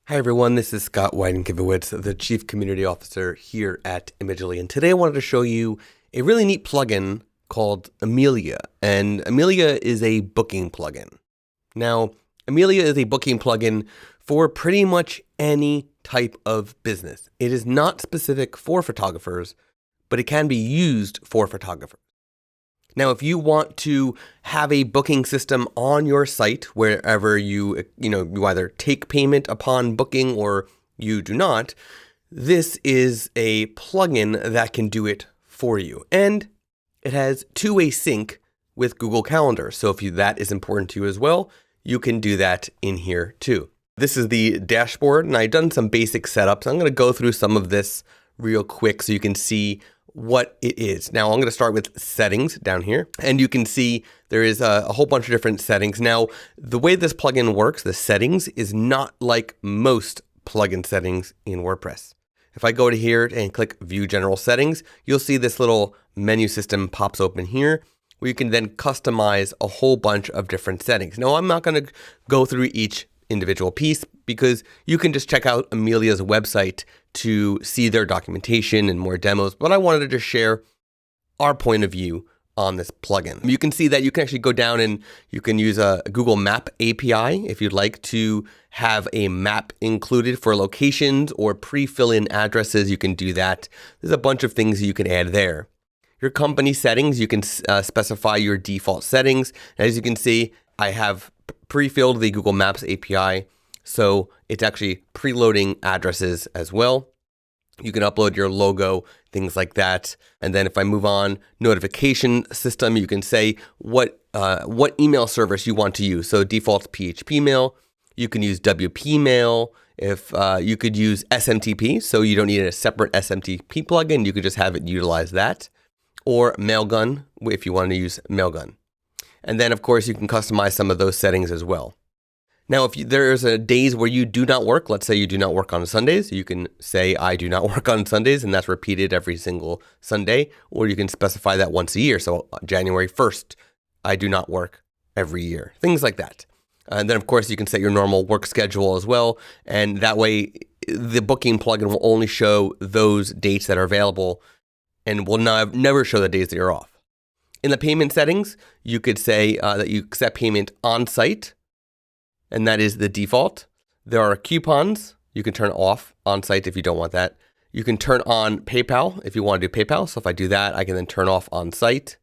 Hi everyone, this is Scott Weidenkivowitz, the Chief Community Officer here at Amelia, and today I wanted to show you a really neat plugin called Amelia, and Amelia is a booking plugin. Now, Amelia is a booking plugin for pretty much any type of business. It is not specific for photographers, but it can be used for photographers. Now, if you want to have a booking system on your site wherever you either take payment upon booking or you do not, this is a plugin that can do it for you. And it has two-way sync with Google Calendar. So if that is important to you as well, you can do that in here too. This is the dashboard, and I've done some basic setups. I'm going to go through some of this real quick so you can see what it is. Now I'm going to start with settings down here, and you can see there is a whole bunch of different settings. Now, the way this plugin works, the settings, is not like most plugin settings in WordPress. If I go to here and click View General Settings, you'll see this little menu system pops open here, where you can then customize a whole bunch of different settings. Now, I'm not going to go through each individual piece because you can just check out Amelia's website to see their documentation and more demos, but I wanted to just share our point of view on this plugin. You can see that you can actually go down and you can use a Google Map API if you'd like to have a map included for locations or pre-fill in addresses. You can do that. There's a bunch of things you can add there. Your company settings, you can specify your default settings. As you can see, I have pre-filled the Google Maps API, so it's actually preloading addresses as well. You can upload your logo, things like that. And then if I move on, notification system, you can say what email service you want to use. So default PHP mail. You can use WP mail. If you could use SMTP, so you don't need a separate SMTP plugin, you could just have it utilize that. Or Mailgun, if you want to use Mailgun. And then, of course, you can customize some of those settings as well. Now, if there's days where you do not work, let's say you do not work on Sundays, you can say, I do not work on Sundays, and that's repeated every single Sunday, or you can specify that once a year. So January 1st, I do not work every year, things like that. And then, of course, you can set your normal work schedule as well. And that way, the booking plugin will only show those dates that are available and will never show the days that you're off. In the payment settings, you could say that you accept payment on site, and that is the default. There are coupons. You can turn off on site if you don't want that. You can turn on PayPal if you want to do PayPal. So if I do that, I can then turn off on site.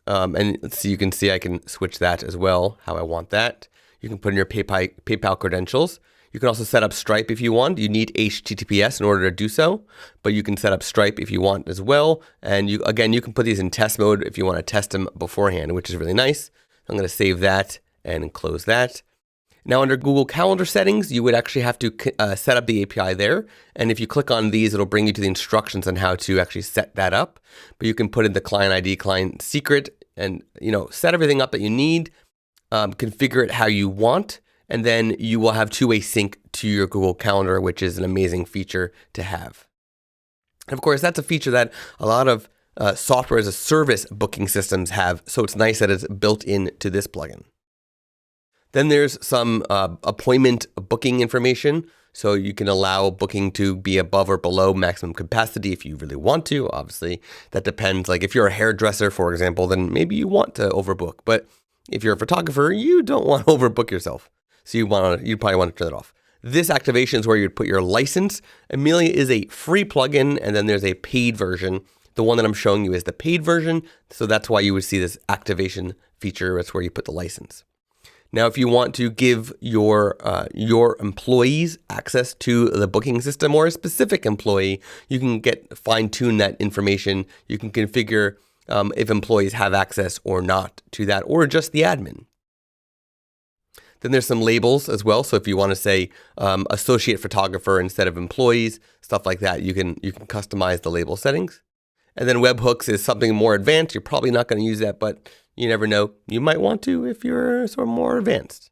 And let's see, you can see I can switch that as well, how I want that. You can put in your PayPal credentials. You can also set up Stripe if you want. You need HTTPS in order to do so, but you can set up Stripe if you want as well. And you can put these in test mode if you want to test them beforehand, which is really nice. I'm going to save that and close that. Now under Google Calendar settings, you would actually have to set up the API there. And if you click on these, it'll bring you to the instructions on how to actually set that up. But you can put in the client ID, client secret, and set everything up that you need, configure it how you want. And then you will have two-way sync to your Google Calendar, which is an amazing feature to have. And of course, that's a feature that a lot of software as a service booking systems have. So it's nice that it's built into this plugin. Then there's some appointment booking information. So you can allow booking to be above or below maximum capacity if you really want to. Obviously, that depends. Like if you're a hairdresser, for example, then maybe you want to overbook. But if you're a photographer, you don't want to overbook yourself. So you probably want to turn it off. This activation is where you'd put your license. Amelia is a free plugin, and then there's a paid version. The one that I'm showing you is the paid version. So that's why you would see this activation feature. That's where you put the license. Now, if you want to give your employees access to the booking system or a specific employee, you can fine-tune that information. You can configure if employees have access or not to that, or just the admin. Then there's some labels as well. So if you want to say associate photographer instead of employees, stuff like that, you can customize the label settings. And then webhooks is something more advanced. You're probably not going to use that, but you never know. You might want to if you're sort of more advanced.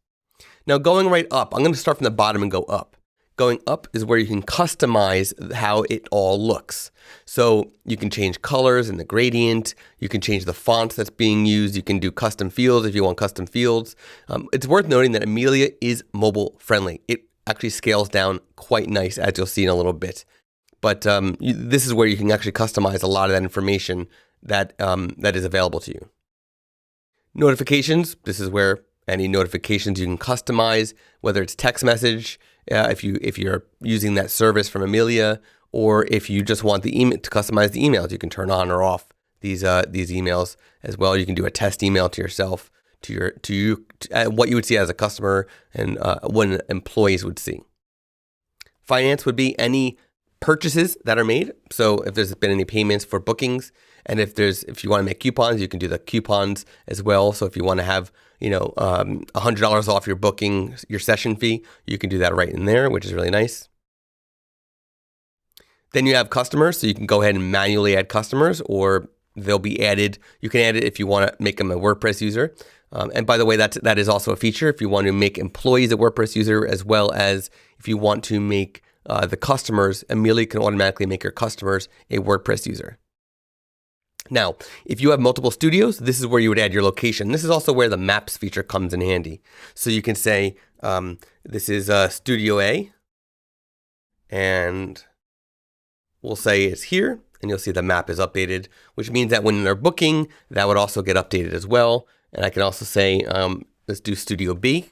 Now going right up, I'm going to start from the bottom and go up. Going up is where you can customize how it all looks. So you can change colors in the gradient. You can change the font that's being used. You can do custom fields if you want custom fields. It's worth noting that Amelia is mobile friendly. It actually scales down quite nice, as you'll see in a little bit. But this is where you can actually customize a lot of that information that is available to you. Notifications, this is where any notifications you can customize, whether it's text message, if you're using that service from Amelia, or if you just want the email to customize the emails, you can turn on or off these emails as well. You can do a test email to yourself, what you would see as a customer and what employees would see. Finance would be any purchases that are made. So if there's been any payments for bookings, and if you want to make coupons, you can do the coupons as well. So if you want to have $100 off your booking, your session fee, you can do that right in there, which is really nice. Then you have customers, so you can go ahead and manually add customers, or they'll be added. You can add it if you want to make them a WordPress user. And by the way, that is also a feature if you want to make employees a WordPress user, as well as if you want to make the customers, Amelia can automatically make your customers a WordPress user. Now, if you have multiple studios, this is where you would add your location. This is also where the maps feature comes in handy. So you can say, this is Studio A, and we'll say it's here, and you'll see the map is updated, which means that when they're booking, that would also get updated as well. And I can also say, let's do Studio B,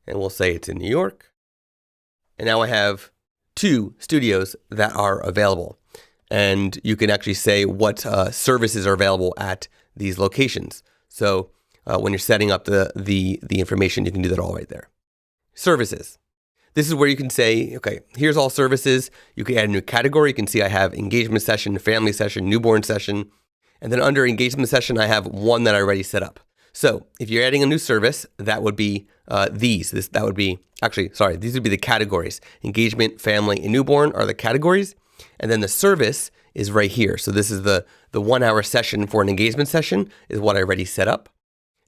and we'll say it's in New York. And now I have 2 studios that are available. And you can actually say what services are available at these locations. So when you're setting up the information, you can do that all right there. Services. This is where you can say, okay, here's all services. You can add a new category. You can see I have engagement session, family session, newborn session. And then under engagement session, I have one that I already set up. So if you're adding a new service, that would be these would be the categories. Engagement, family, and newborn are the categories. And then the service is right here. So this is the 1 hour session for an engagement session is what I already set up.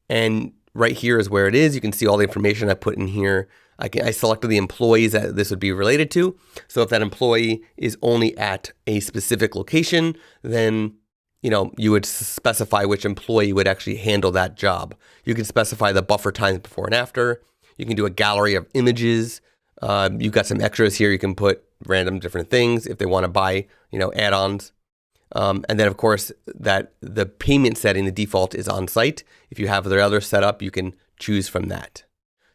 And right here is where it is. You can see all the information I put in here. I selected the employees that this would be related to. So if that employee is only at a specific location, then you would specify which employee would actually handle that job. You can specify the buffer times before and after. You can do a gallery of images. You've got some extras here. You can put random different things if they want to buy, add-ons. And then of course that the payment setting, the default is on site. If you have their other setup, you can choose from that.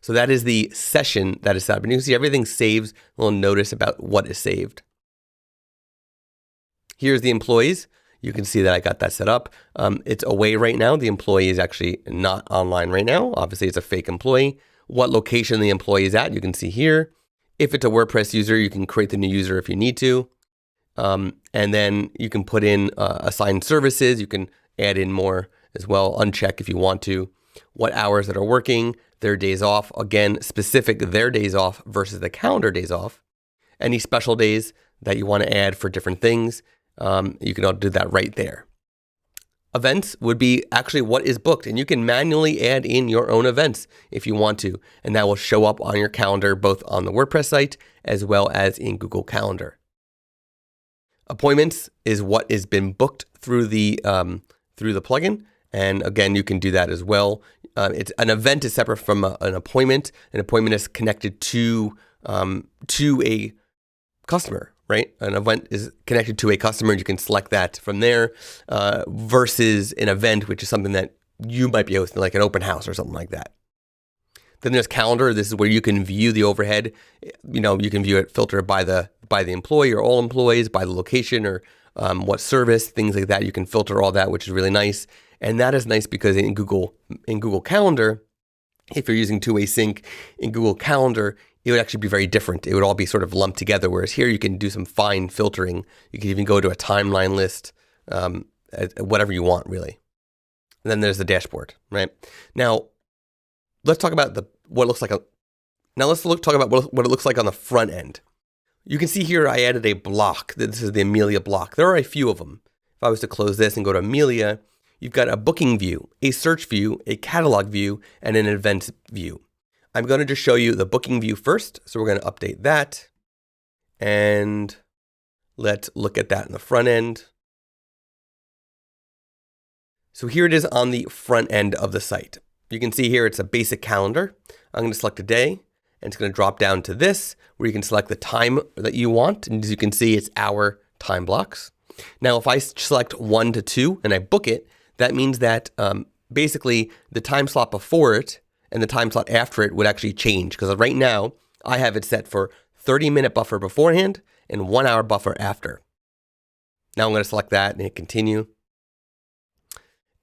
So that is the session that is set up. And you can see everything saves, a little notice about what is saved. Here's the employees. You can see that I got that set up. It's away right now. The employee is actually not online right now. Obviously, it's a fake employee. What location the employee is at, you can see here. If it's a WordPress user, you can create the new user if you need to. And then you can put in assigned services. You can add in more as well, uncheck if you want to. What hours that are working, their days off. Again, specific their days off versus the calendar days off. Any special days that you want to add for different things. You can all do that right there. Events would be actually what is booked, and you can manually add in your own events if you want to, and that will show up on your calendar, both on the WordPress site as well as in Google Calendar. Appointments is what has been booked through the plugin, and again, you can do that as well. An event is separate from an appointment. An appointment is connected to a customer. Right? An event is connected to a customer. You can select that from there versus an event, which is something that you might be hosting, like an open house or something like that. Then there's calendar. This is where you can view the overhead. You can view it filtered by the employee or all employees, by the location or what service, things like that. You can filter all that, which is really nice. And that is nice because in Google Calendar, if you're using two-way sync in Google Calendar, it would actually be very different. It would all be sort of lumped together, whereas here you can do some fine filtering. You can even go to a timeline list, whatever you want, really. And then there's the dashboard, right? Now, let's talk about what it looks like. Let's talk about what it looks like on the front end. You can see here I added a block. This is the Amelia block. There are a few of them. If I was to close this and go to Amelia, you've got a booking view, a search view, a catalog view, and an events view. I'm going to just show you the booking view first. So we're going to update that. And let's look at that in the front end. So here it is on the front end of the site. You can see here it's a basic calendar. I'm going to select a day, and it's going to drop down to this, where you can select the time that you want. And as you can see, it's hour time blocks. Now, if I select 1 to 2 and I book it, that means that basically the time slot before it and the time slot after it would actually change. Because right now, I have it set for 30-minute buffer beforehand and 1 hour buffer after. Now I'm going to select that and hit continue.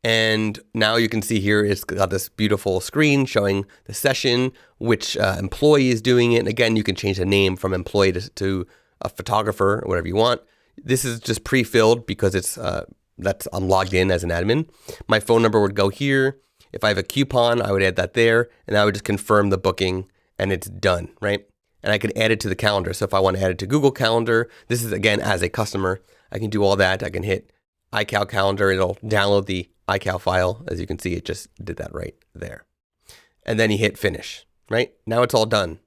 And now you can see here it's got this beautiful screen showing the session, which employee is doing it. And again, you can change the name from employee to a photographer or whatever you want. This is just pre-filled because it's I'm logged in as an admin. My phone number would go here. If I have a coupon, I would add that there, and I would just confirm the booking, and it's done, right? And I could add it to the calendar. So if I want to add it to Google Calendar, this is again as a customer, I can do all that. I can hit iCal Calendar. It'll download the iCal file. As you can see, it just did that right there. And then you hit finish, right? Now it's all done.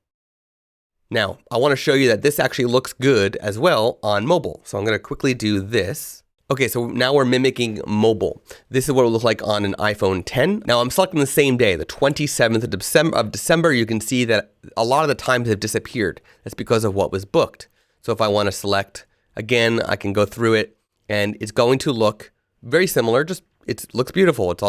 Now, I want to show you that this actually looks good as well on mobile. So I'm going to quickly do this. Okay, so now we're mimicking mobile. This is what it will look like on an iPhone 10. Now I'm selecting the same day, the 27th of December. You can see that a lot of the times have disappeared. That's because of what was booked. So if I want to select again, I can go through it and it's going to look very similar. Just it looks beautiful. It's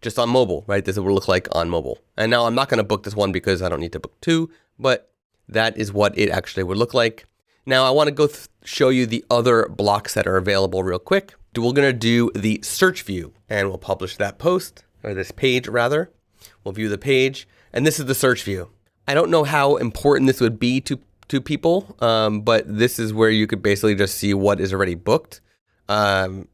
just on mobile, right? This is what it will look like on mobile. And now I'm not going to book this one because I don't need to book 2, but that is what it actually would look like. Now I want to go show you the other blocks that are available real quick. We're going to do the search view and we'll publish that post, or this page rather. We'll view the page and this is the search view. I don't know how important this would be to people, but this is where you could basically just see what is already booked. I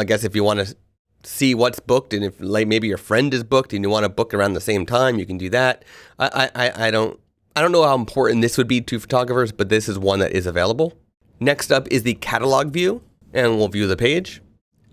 guess if you want to see what's booked and if maybe your friend is booked and you want to book around the same time, you can do that. I don't know how important this would be to photographers, but this is one that is available. Next up is the catalog view, and we'll view the page.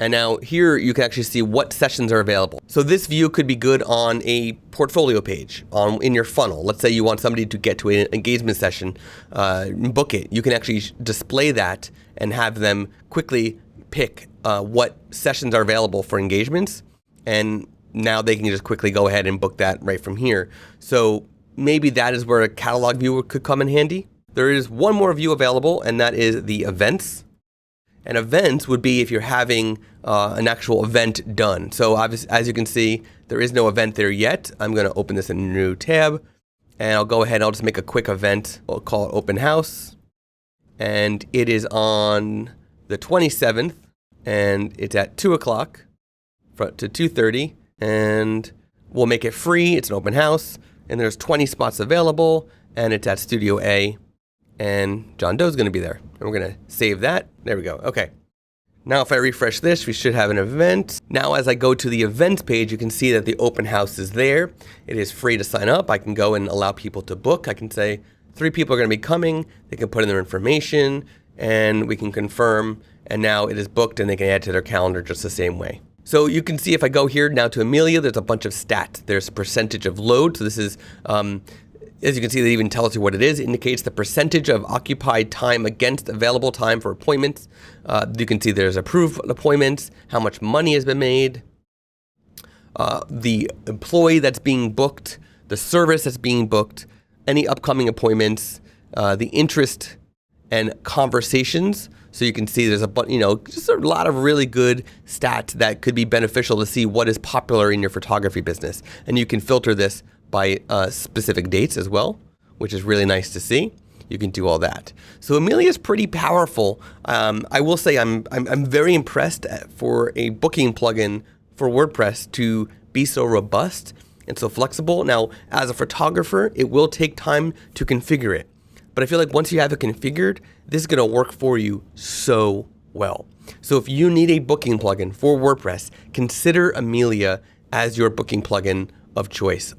And now here you can actually see what sessions are available. So this view could be good on a portfolio page in your funnel. Let's say you want somebody to get to an engagement session, book it. You can actually display that and have them quickly pick what sessions are available for engagements. And now they can just quickly go ahead and book that right from here. So maybe that is where a catalog view could come in handy. There is one more view available, and that is the events. And events would be if you're having an actual event done. So as you can see, there is no event there yet. I'm going to open this in a new tab, and I'll go ahead and I'll just make a quick event. We'll call it open house, and it is on the 27th, and it's at 2 o'clock to 2:30, and we'll make it free. It's an open house. And there's 20 spots available, and it's at Studio A, and John Doe's going to be there. And we're going to save that. There we go. Okay. Now if I refresh this, we should have an event. Now as I go to the events page, you can see that the open house is there. It is free to sign up. I can go and allow people to book. I can say 3 people are going to be coming. They can put in their information, and we can confirm. And now it is booked, and they can add to their calendar just the same way. So you can see if I go here now to Amelia, there's a bunch of stats. There's a percentage of load. So this is, as you can see, that even tells you what it is. It indicates the percentage of occupied time against available time for appointments. You can see there's approved appointments, how much money has been made, the employee that's being booked, the service that's being booked, any upcoming appointments, the interest and conversations. So you can see there's just a lot of really good stats that could be beneficial to see what is popular in your photography business. And you can filter this by specific dates as well, which is really nice to see. You can do all that. So Amelia is pretty powerful. I will say I'm very impressed for a booking plugin for WordPress to be so robust and so flexible. Now, as a photographer, it will take time to configure it. But I feel like once you have it configured, this is going to work for you so well. So if you need a booking plugin for WordPress, consider Amelia as your booking plugin of choice.